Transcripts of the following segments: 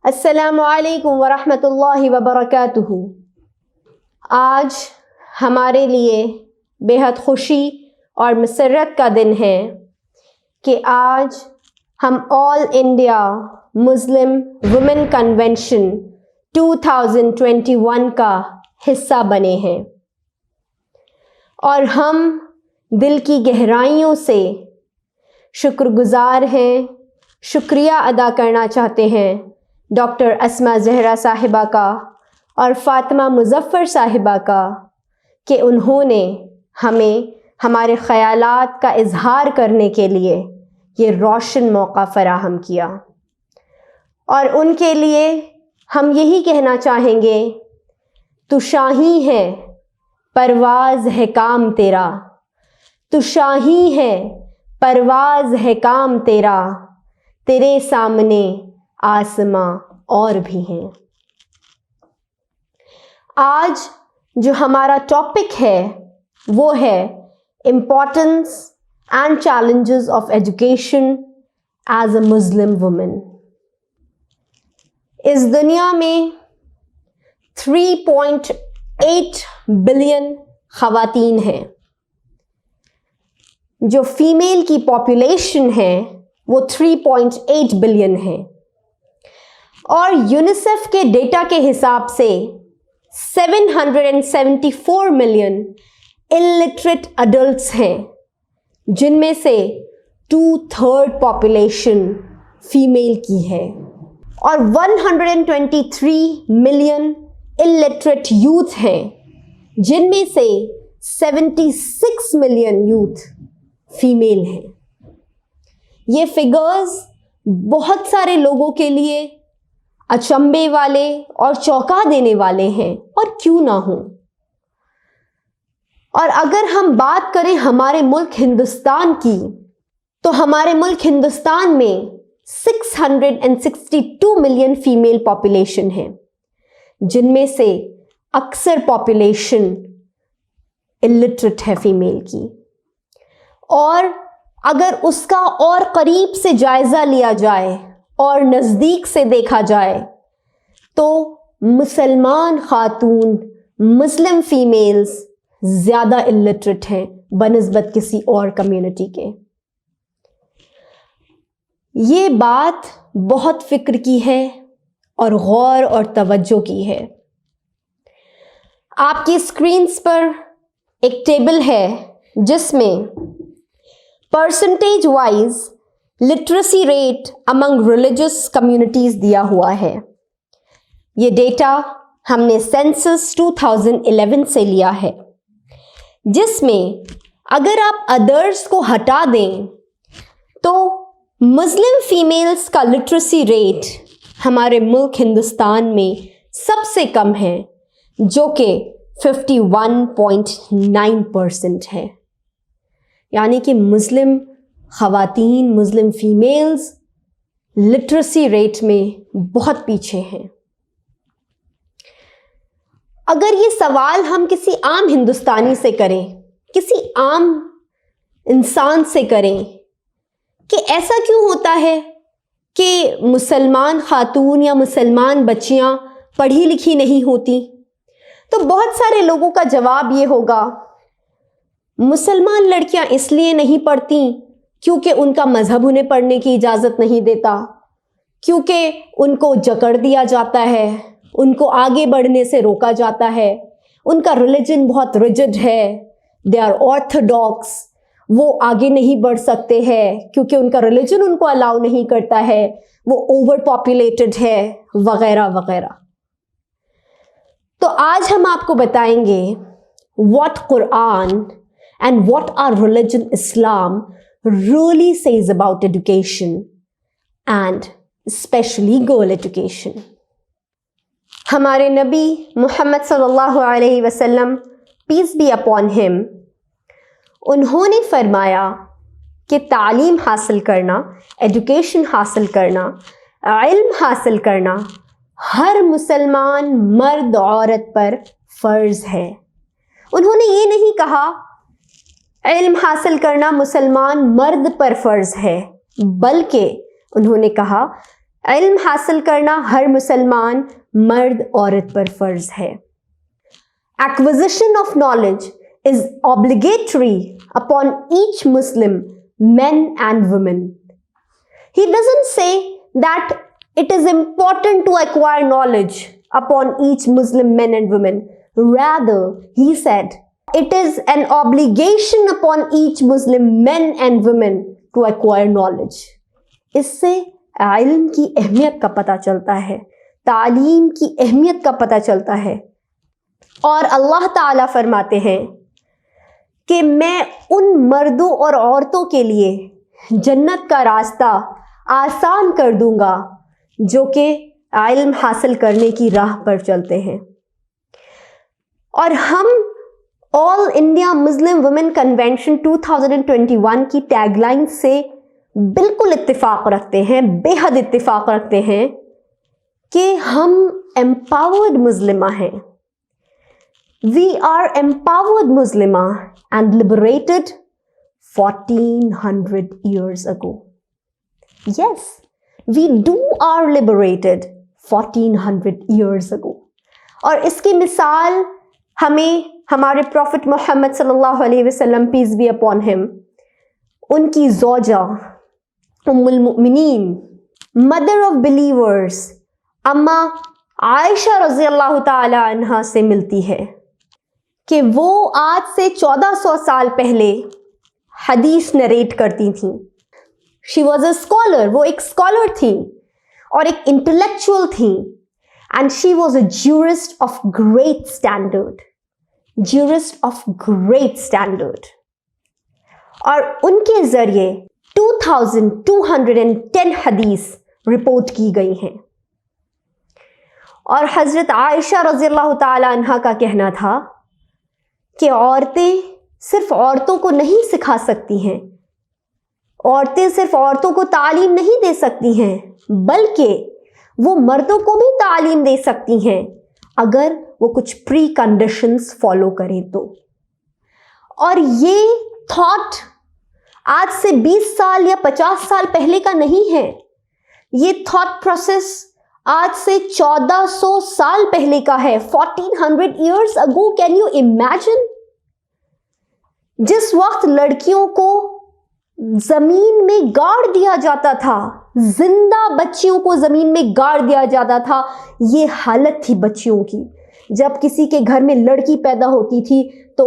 السلام علیکم ورحمۃ اللہ وبرکاتہ۔ آج ہمارے لیے بہت خوشی اور مسرت کا دن ہے کہ آج ہم آل انڈیا مسلم ویمن کنونشن 2021 کا حصہ بنے ہیں، اور ہم دل کی گہرائیوں سے شکر گزار ہیں، شکریہ ادا کرنا چاہتے ہیں ڈاکٹر اسماء زہرا صاحبہ کا اور فاطمہ مظفر صاحبہ کا کہ انہوں نے ہمیں ہمارے خیالات کا اظہار کرنے کے لیے یہ روشن موقع فراہم کیا، اور ان کے لیے ہم یہی کہنا چاہیں گے، تو شاہی ہے پرواز ہے کام تیرا، تو شاہی ہے پرواز ہے کام تیرا، تیرے سامنے آسماں اور بھی ہیں۔ آج جو ہمارا ٹاپک ہے وہ ہے importance and challenges of education as a Muslim woman. اس دنیا میں 3.8 بلین خواتین ہیں، جو فیمیل کی پاپولیشن ہے وہ 3.8 بلین ہے، اور یونیسیف کے ڈیٹا کے حساب سے 774 ملین الٹریٹ اڈلٹس ہیں، جن میں سے 2/3 پاپولیشن فیمیل کی ہے، اور 123 ملین الٹریٹ یوتھ ہیں، جن میں سے 76 ملین یوتھ فیمیل ہیں۔ یہ فگرز بہت سارے لوگوں کے لیے اچنبھے والے اور چونکا دینے والے ہیں، اور کیوں نہ ہوں۔ اور اگر ہم بات کریں ہمارے ملک ہندوستان کی، تو ہمارے ملک ہندوستان میں 662 ملین فیمیل پاپولیشن ہے، جن میں سے اکثر پاپولیشن الٹریٹ ہے فیمیل کی۔ اور اگر اس کا اور قریب سے جائزہ لیا جائے اور نزدیک سے دیکھا جائے تو مسلمان خاتون، مسلم فیمیلز زیادہ الٹریٹ ہیں بنسبت کسی اور کمیونٹی کے۔ یہ بات بہت فکر کی ہے اور غور اور توجہ کی ہے۔ آپ کی اسکرینز پر ایک ٹیبل ہے جس میں پرسنٹیج وائز لٹریسی ریٹ امنگ ریلیجس کمیونٹیز دیا ہوا ہے۔ یہ ڈیٹا ہم نے سینسس 2011 سے لیا ہے، جس میں اگر آپ ادرس کو ہٹا دیں تو مسلم فیمیلز کا لٹریسی ریٹ ہمارے ملک ہندوستان میں سب سے کم ہے، جو کہ 51.9% ہے۔ یعنی کہ مسلم خواتین، مسلم فیمیلز لٹریسی ریٹ میں بہت پیچھے ہیں۔ اگر یہ سوال ہم کسی عام ہندوستانی سے کریں، کسی عام انسان سے کریں کہ ایسا کیوں ہوتا ہے کہ مسلمان خاتون یا مسلمان بچیاں پڑھی لکھی نہیں ہوتی، تو بہت سارے لوگوں کا جواب یہ ہوگا، مسلمان لڑکیاں اس لیے نہیں پڑھتی کیونکہ ان کا مذہب انہیں پڑھنے کی اجازت نہیں دیتا، کیونکہ ان کو جکڑ دیا جاتا ہے، ان کو آگے بڑھنے سے روکا جاتا ہے، ان کا ریلیجن بہت ریجڈ ہے، دے آر آرتھوڈاکس، وہ آگے نہیں بڑھ سکتے ہیں کیونکہ ان کا ریلیجن ان کو الاؤ نہیں کرتا ہے، وہ اوور پاپولیٹڈ ہے، وغیرہ وغیرہ۔ تو آج ہم آپ کو بتائیں گے what Quran and what our religion Islam really says about education and especially girl education۔ ہمارے نبی محمد صلی اللہ علیہ وسلم peace be upon him، انہوں نے فرمایا کہ تعلیم حاصل کرنا، ایجوکیشن حاصل کرنا، علم حاصل کرنا ہر مسلمان مرد عورت پر فرض ہے۔ انہوں نے یہ نہیں کہا علم حاصل کرنا مسلمان مرد پر فرض ہے، بلکہ انہوں نے کہا علم حاصل کرنا ہر مسلمان مرد عورت پر فرض ہے. Acquisition of knowledge is obligatory upon each Muslim, men and women. He doesn't say that it is important to acquire knowledge upon each Muslim men and women. Rather, he said, it is an obligation upon each Muslim men and women to acquire knowledge. اس سے علم کی اہمیت کا پتہ چلتا ہے, تعلیم کی اہمیت کا پتہ چلتا ہے. اور اللہ تعالیٰ فرماتے ہیں کہ میں ان مردوں اور عورتوں کے لیے جنت کا راستہ آسان کر دوں گا جو کہ علم حاصل کرنے کی راہ پر چلتے ہیں. اور ہم آل انڈیا مسلم ویمن کنونشن 2021 کی ٹیگ لائن سے بالکل اتفاق رکھتے ہیں, بے حد اتفاق رکھتے ہیں کہ ہم empowered مسلمہ ہیں. We are empowered مسلمہ and liberated 1400 years ago. Yes, we are liberated 1400 years ago. اور اس کی مثال ہمیں ہمارے پروفٹ محمد صلی اللہ علیہ وسلم پیس بی اپون ہم, ان کی زوجہ ام المؤمنین, مدر آف بلیورز, اما عائشہ رضی اللہ تعالی عنہا سے ملتی ہے کہ وہ آج سے 1400 سال پہلے حدیث نریٹ کرتی تھیں. شی واز اے اسکالر, وہ ایک اسکالر تھی اور ایک انٹلیکچوئل تھی, and she was a jurist of great standard, jurist of great standard. اور ان کے ذریعے 2210 حدیث رپورٹ کی گئی ہیں. اور حضرت عائشہ رضی اللہ تعالی عنہا کا کہنا تھا کہ عورتیں صرف عورتوں کو نہیں سکھا سکتی ہیں, عورتیں صرف عورتوں کو تعلیم نہیں دے سکتی ہیں, بلکہ وہ مردوں کو بھی تعلیم دے سکتی ہیں اگر وہ کچھ پری کنڈیشنز فالو کریں تو. اور یہ تھاٹ آج سے 20 سال یا 50 سال پہلے کا نہیں ہے, یہ تھاٹ پروسیس آج سے 1400 سال پہلے کا ہے, 1400 years ago. Can you imagine? جس وقت لڑکیوں کو زمین میں گاڑ دیا جاتا تھا, زندہ بچیوں کو زمین میں گاڑ دیا جاتا تھا, یہ حالت تھی بچیوں کی. جب کسی کے گھر میں لڑکی پیدا ہوتی تھی تو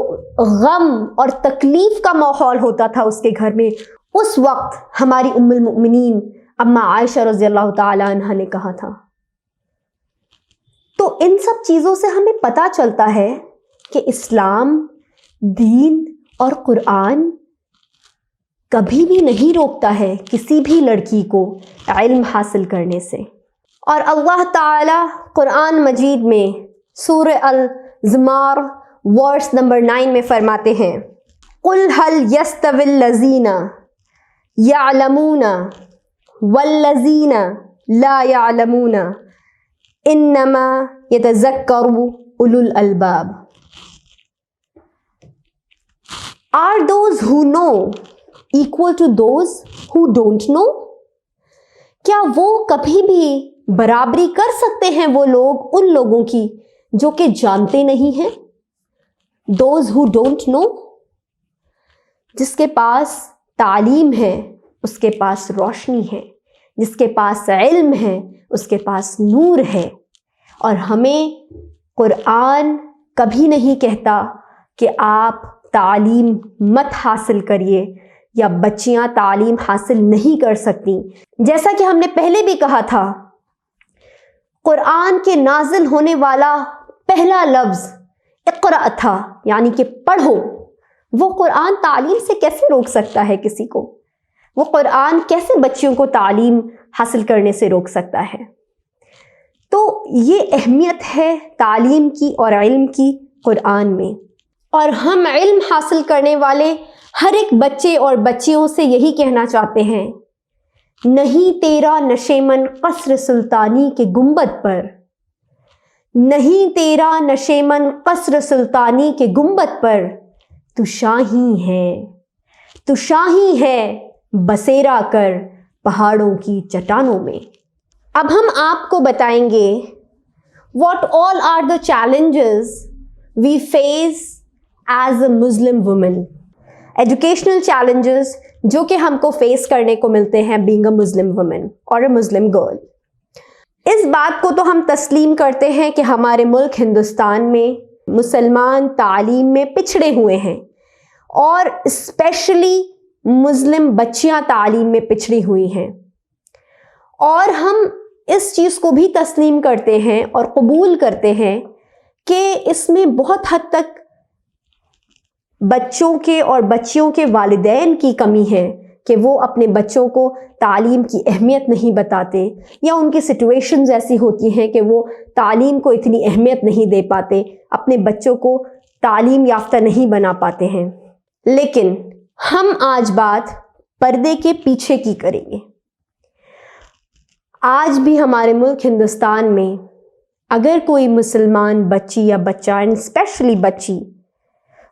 غم اور تکلیف کا ماحول ہوتا تھا اس کے گھر میں. اس وقت ہماری ام المؤمنین اما عائشہ رضی اللہ تعالی عنہا نے کہا تھا. تو ان سب چیزوں سے ہمیں پتہ چلتا ہے کہ اسلام, دین اور قرآن کبھی بھی نہیں روکتا ہے کسی بھی لڑکی کو علم حاصل کرنے سے. اور اللہ تعالی قرآن مجید میں سورہ الزمار ورس نمبر 9 میں فرماتے ہیں, قُلْ هَلْ يَسْتَوِي الَّذِينَ يَعْلَمُونَ وَالَّذِينَ لَا يَعْلَمُونَ إِنَّمَا يَتَذَكَّرُ أُولُو الْأَلْبَابِ. Are those who know equal to those who don't know? کیا وہ کبھی بھی برابری کر سکتے ہیں وہ لوگ ان لوگوں کی جو کہ جانتے نہیں ہیں؟ Those who don't know. جس کے پاس تعلیم ہے اس کے پاس روشنی ہے, جس کے پاس علم ہے اس کے پاس نور ہے. اور ہمیں قرآن کبھی نہیں کہتا کہ آپ تعلیم مت حاصل کریے یا بچیاں تعلیم حاصل نہیں کر سکتی. جیسا کہ ہم نے پہلے بھی کہا تھا, قرآن کے نازل ہونے والا پہلا لفظ اقرأ تھا, یعنی کہ پڑھو. وہ قرآن تعلیم سے کیسے روک سکتا ہے کسی کو؟ وہ قرآن کیسے بچیوں کو تعلیم حاصل کرنے سے روک سکتا ہے؟ تو یہ اہمیت ہے تعلیم کی اور علم کی قرآن میں. اور ہم علم حاصل کرنے والے ہر ایک بچے اور بچیوں سے یہی کہنا چاہتے ہیں, نہیں تیرا نشیمن قصر سلطانی کے گنبد پر, نہیں تیرا نشیمن قصر سلطانی کے گنبد پر, تو شاہی ہے, تو شاہی ہے بسیرا کر پہاڑوں کی چٹانوں میں. اب ہم آپ کو بتائیں گے what all are the challenges we face as a Muslim woman. Educational challenges جو کہ ہم کو فیس کرنے کو ملتے ہیں being a Muslim woman or a Muslim girl. اس بات کو تو ہم تسلیم کرتے ہیں کہ ہمارے ملک ہندوستان میں مسلمان تعلیم میں پچھڑے ہوئے ہیں اور اسپیشلی مسلم بچیاں تعلیم میں پچھڑی ہوئی ہیں، اور ہم اس چیز کو بھی تسلیم کرتے ہیں اور قبول کرتے ہیں کہ اس میں بہت حد تک بچوں کے اور بچیوں کے والدین کی کمی ہے کہ وہ اپنے بچوں کو تعلیم کی اہمیت نہیں بتاتے، یا ان کی سچویشنز ایسی ہوتی ہیں کہ وہ تعلیم کو اتنی اہمیت نہیں دے پاتے، اپنے بچوں کو تعلیم یافتہ نہیں بنا پاتے ہیں۔ لیکن ہم آج بات پردے کے پیچھے کی کریں گے۔ آج بھی ہمارے ملک ہندوستان میں اگر کوئی مسلمان بچی یا بچہ اینڈ اسپیشلی بچی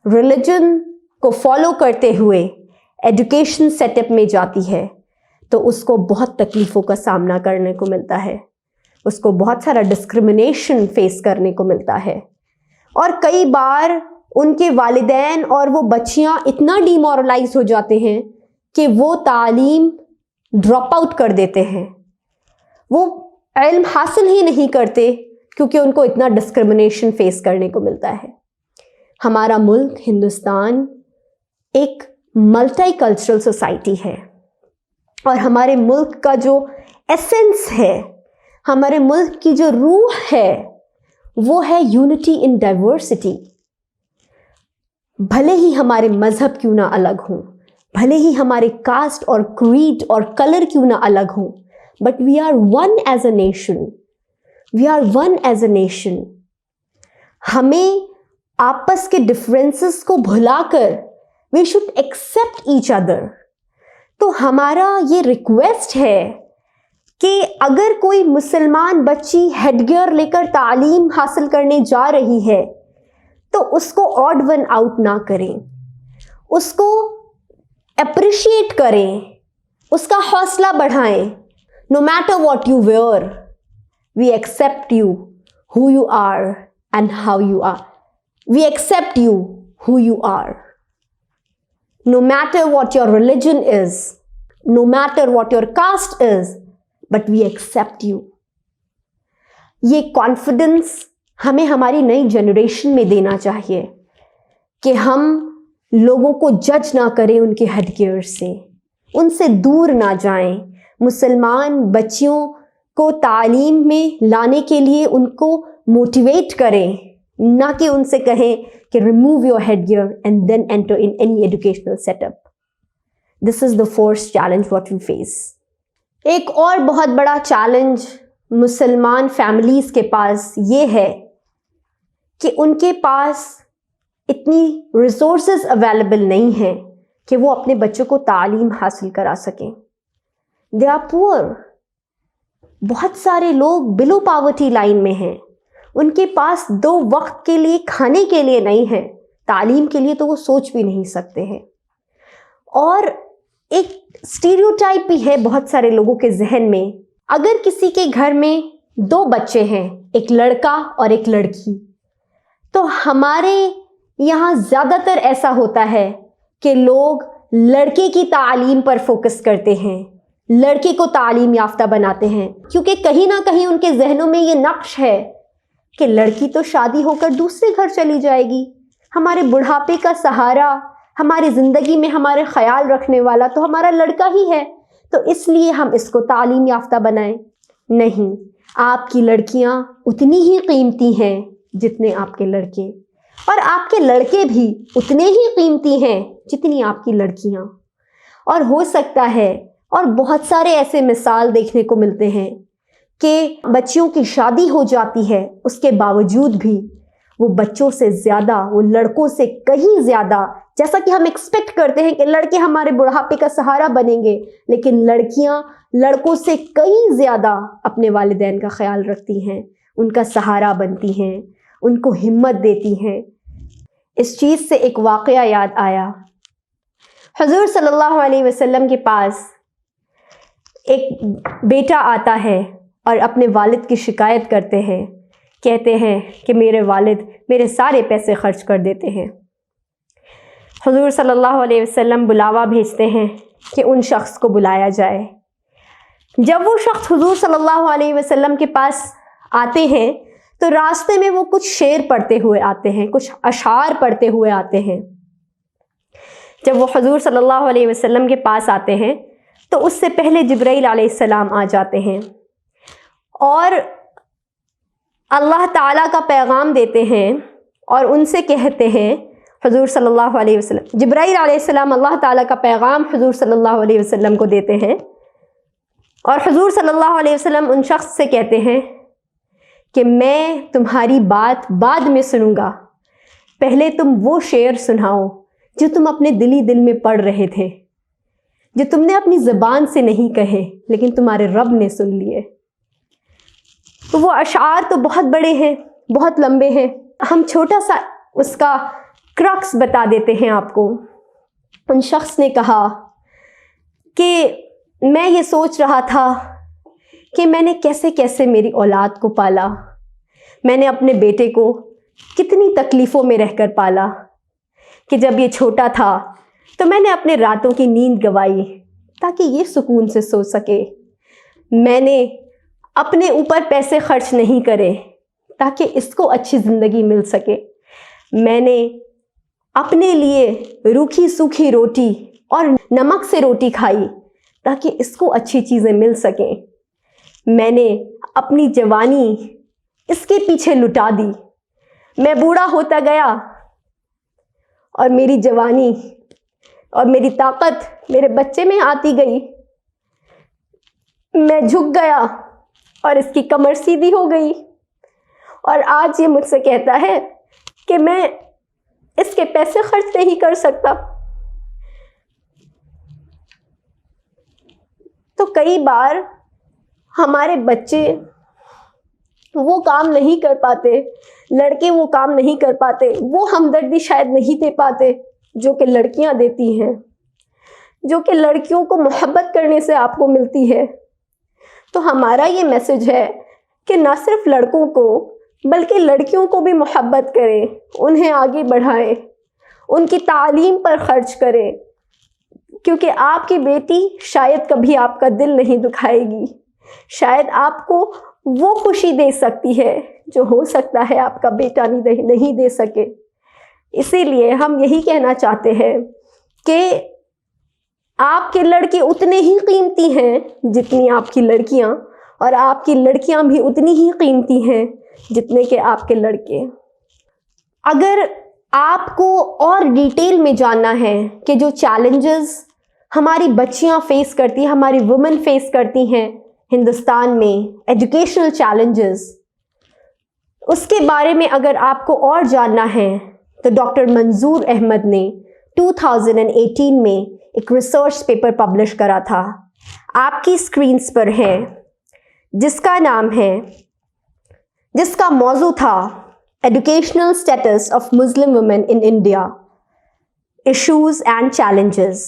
ریلیجن کو فالو کرتے ہوئے ایجوکیشن سیٹ اپ میں جاتی ہے تو اس کو بہت تکلیفوں کا سامنا کرنے کو ملتا ہے، اس کو بہت سارا ڈسکرمنیشن فیس کرنے کو ملتا ہے، اور کئی بار ان کے والدین اور وہ بچیاں اتنا ڈیمورلائز ہو جاتے ہیں کہ وہ تعلیم ڈراپ آؤٹ کر دیتے ہیں، وہ علم حاصل ہی نہیں کرتے کیونکہ ان کو اتنا ڈسکرمنیشن فیس کرنے کو ملتا ہے۔ ہمارا ملک ہندوستان ایک ملٹی کلچرل سوسائٹی ہے، اور ہمارے ملک کا جو ایسنس ہے، ہمارے ملک کی جو روح ہے، وہ ہے یونٹی ان ڈائیورسٹی۔ بھلے ہی ہمارے مذہب کیوں نہ الگ ہوں، بھلے ہی ہمارے کاسٹ اور کریڈ اور کلر کیوں نہ الگ ہوں، but we are one as a nation, we are one as a nation. ہمیں آپس کے ڈفرینسز کو بھلا کر we should accept each other. تو ہمارا یہ ریکویسٹ ہے کہ اگر کوئی مسلمان بچی ہیڈ گیئر لے کر تعلیم حاصل کرنے جا رہی ہے تو اس کو آڈ ون آؤٹ نہ کریں، اس کو اپریشیٹ کریں، اس کا حوصلہ بڑھائیں۔ No matter what you wear, we accept you, who you are and how you are. We accept you, who you are. No matter what your religion is, no matter what your caste is, but we accept you. یہ confidence ہمیں ہماری نئی generation میں دینا چاہیے کہ ہم لوگوں کو جج نہ کریں ان کے ہیڈ گیئر سے، ان سے دور نہ جائیں۔ مسلمان بچیوں کو تعلیم میں لانے کے لیے ان کو موٹیویٹ کریں، نہ کہ ان سے کہیں کہ remove your head gear and then enter in any educational set up. This is the first challenge what we face. ایک اور بہت بڑا چیلنج مسلمان فیملیز کے پاس یہ ہے کہ ان کے پاس اتنی ریسورسز اویلیبل نہیں ہیں کہ وہ اپنے بچوں کو تعلیم حاصل کرا سکیں۔ They are poor. بہت سارے لوگ بلو پاورٹی لائن میں ہیں، ان کے پاس 2 وقت کے لیے کھانے کے لیے نہیں ہے، تعلیم کے لیے تو وہ سوچ بھی نہیں سکتے ہیں۔ اور ایک اسٹیریوٹائپ بھی ہے بہت سارے لوگوں کے ذہن میں، اگر کسی کے گھر میں 2 بچے ہیں، ایک لڑکا اور ایک لڑکی، تو ہمارے یہاں زیادہ تر ایسا ہوتا ہے کہ لوگ لڑکے کی تعلیم پر فوکس کرتے ہیں، لڑکے کو تعلیم یافتہ بناتے ہیں، کیونکہ کہیں نہ کہیں ان کے ذہنوں میں یہ نقش ہے کہ لڑکی تو شادی ہو کر دوسرے گھر چلی جائے گی، ہمارے بڑھاپے کا سہارا، ہماری زندگی میں ہمارے خیال رکھنے والا تو ہمارا لڑکا ہی ہے، تو اس لیے ہم اس کو تعلیم یافتہ بنائیں۔ نہیں، آپ کی لڑکیاں اتنی ہی قیمتی ہیں جتنے آپ کے لڑکے، اور آپ کے لڑکے بھی اتنے ہی قیمتی ہیں جتنی آپ کی لڑکیاں۔ اور ہو سکتا ہے، اور بہت سارے ایسے مثال دیکھنے کو ملتے ہیں کہ بچیوں کی شادی ہو جاتی ہے، اس کے باوجود بھی وہ بچوں سے زیادہ، وہ لڑکوں سے کہیں زیادہ، جیسا کہ ہم ایکسپیکٹ کرتے ہیں کہ لڑکے ہمارے بڑھاپے کا سہارا بنیں گے، لیکن لڑکیاں لڑکوں سے کہیں زیادہ اپنے والدین کا خیال رکھتی ہیں، ان کا سہارا بنتی ہیں، ان کو ہمت دیتی ہیں۔ اس چیز سے ایک واقعہ یاد آیا۔ حضور صلی اللہ علیہ وسلم کے پاس ایک بیٹا آتا ہے اور اپنے والد کی شکایت کرتے ہیں، کہتے ہیں کہ میرے والد میرے سارے پیسے خرچ کر دیتے ہیں۔ حضور صلی اللہ علیہ وسلم بلاوا بھیجتے ہیں کہ ان شخص کو بلایا جائے۔ جب وہ شخص حضور صلی اللہ علیہ وسلم کے پاس آتے ہیں تو راستے میں وہ کچھ شعر پڑھتے ہوئے آتے ہیں، کچھ اشعار پڑھتے ہوئے آتے ہیں۔ جب وہ حضور صلی اللہ علیہ وسلم کے پاس آتے ہیں تو اس سے پہلے جبرائیل علیہ السلام آ جاتے ہیں اور اللہ تعالیٰ کا پیغام دیتے ہیں اور ان سے کہتے ہیں، حضور صلی اللہ علیہ وسلم، جبرائیل علیہ السلام اللہ تعالیٰ کا پیغام حضور صلی اللہ علیہ وسلم کو دیتے ہیں اور حضور صلی اللہ علیہ وسلم ان شخص سے کہتے ہیں کہ میں تمہاری بات بعد میں سنوں گا، پہلے تم وہ شعر سناؤ جو تم اپنے دل میں پڑھ رہے تھے، جو تم نے اپنی زبان سے نہیں کہے لیکن تمہارے رب نے سن لیے۔ تو وہ اشعار تو بہت بڑے ہیں، بہت لمبے ہیں، ہم چھوٹا سا اس کا کرکس بتا دیتے ہیں آپ کو۔ ان شخص نے کہا کہ میں یہ سوچ رہا تھا کہ میں نے کیسے کیسے میری اولاد کو پالا، میں نے اپنے بیٹے کو کتنی تکلیفوں میں رہ کر پالا کہ جب یہ چھوٹا تھا تو میں نے اپنے راتوں کی نیند گوائی تاکہ یہ سکون سے سو سکے، میں نے اپنے اوپر پیسے خرچ نہیں کرے تاکہ اس کو اچھی زندگی مل سکے، میں نے اپنے لیے روکھی سوکھی روٹی اور نمک سے روٹی کھائی تاکہ اس کو اچھی چیزیں مل سکیں، میں نے اپنی جوانی اس کے پیچھے لٹا دی، میں بوڑھا ہوتا گیا اور میری جوانی اور میری طاقت میرے بچے میں آتی گئی، میں جھک گیا اور اس کی کمر سیدھی ہو گئی اور آج یہ مجھ سے کہتا ہے کہ میں اس کے پیسے خرچ نہیں کر سکتا۔ تو کئی بار ہمارے بچے وہ کام نہیں کر پاتے، لڑکے وہ کام نہیں کر پاتے، وہ ہمدردی شاید نہیں دے پاتے جو کہ لڑکیاں دیتی ہیں، جو کہ لڑکیوں کو محبت کرنے سے آپ کو ملتی ہے۔ تو ہمارا یہ میسج ہے کہ نہ صرف لڑکوں کو بلکہ لڑکیوں کو بھی محبت کریں، انہیں آگے بڑھائیں، ان کی تعلیم پر خرچ کریں، کیونکہ آپ کی بیٹی شاید کبھی آپ کا دل نہیں دکھائے گی، شاید آپ کو وہ خوشی دے سکتی ہے جو ہو سکتا ہے آپ کا بیٹا نہیں دے سکے۔ اسی لیے ہم یہی کہنا چاہتے ہیں کہ آپ کے لڑکے اتنے ہی قیمتی ہیں جتنی آپ کی لڑکیاں، اور آپ کی لڑکیاں بھی اتنی ہی قیمتی ہیں جتنے کہ آپ کے لڑکے۔ اگر آپ کو اور ڈیٹیل میں جاننا ہے کہ جو چیلنجز ہماری بچیاں فیس کرتی ہیں، ہماری وومن فیس کرتی ہیں ہندوستان میں، ایجوکیشنل چیلنجز، اس کے بارے میں اگر آپ کو اور جاننا ہے تو ڈاکٹر منظور احمد نے 2018 میں ایک ریسرچ پیپر پبلش کرا تھا، آپ کی اسکرینز پر ہے، جس کا موضوع تھا educational status of Muslim women in India, issues and challenges,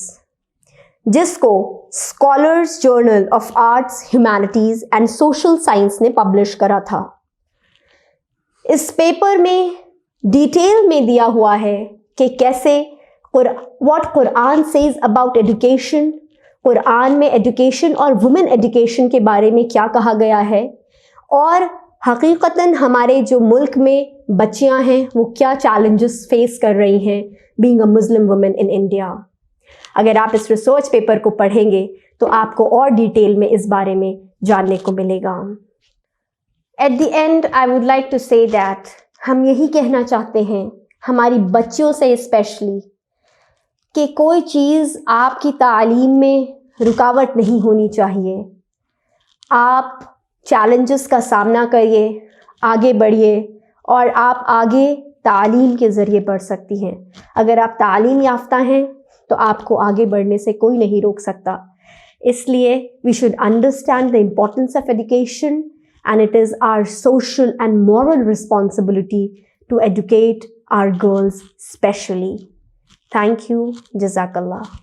جس کو scholars journal of arts, humanities and social science نے پبلش کرا تھا۔ اس پیپر میں ڈیٹیل میں دیا ہوا ہے کہ کیسے what Quran says about education، قرآن میں ایجوکیشن اور وومن ایجوکیشن کے بارے میں کیا کہا گیا ہے، اور حقیقتاً ہمارے جو ملک میں بچیاں ہیں وہ کیا چیلنجز فیس کر رہی ہیں being a Muslim woman in India۔ اگر آپ اس ریسرچ پیپر کو پڑھیں گے تو آپ کو اور ڈیٹیل میں اس بارے میں جاننے کو ملے گا۔ At the end, I would like to say that ہم یہی کہنا چاہتے ہیں ہماری بچیوں سے اسپیشلی کہ کوئی چیز آپ کی تعلیم میں رکاوٹ نہیں ہونی چاہیے، آپ چیلنجز کا سامنا کریے، آگے بڑھیے، اور آپ آگے تعلیم کے ذریعے بڑھ سکتی ہیں۔ اگر آپ تعلیم یافتہ ہیں تو آپ کو آگے بڑھنے سے کوئی نہیں روک سکتا۔ اس لیے we should understand the importance of education, and it is our social and moral responsibility to educate our girls specially. Thank you. Jazakallah.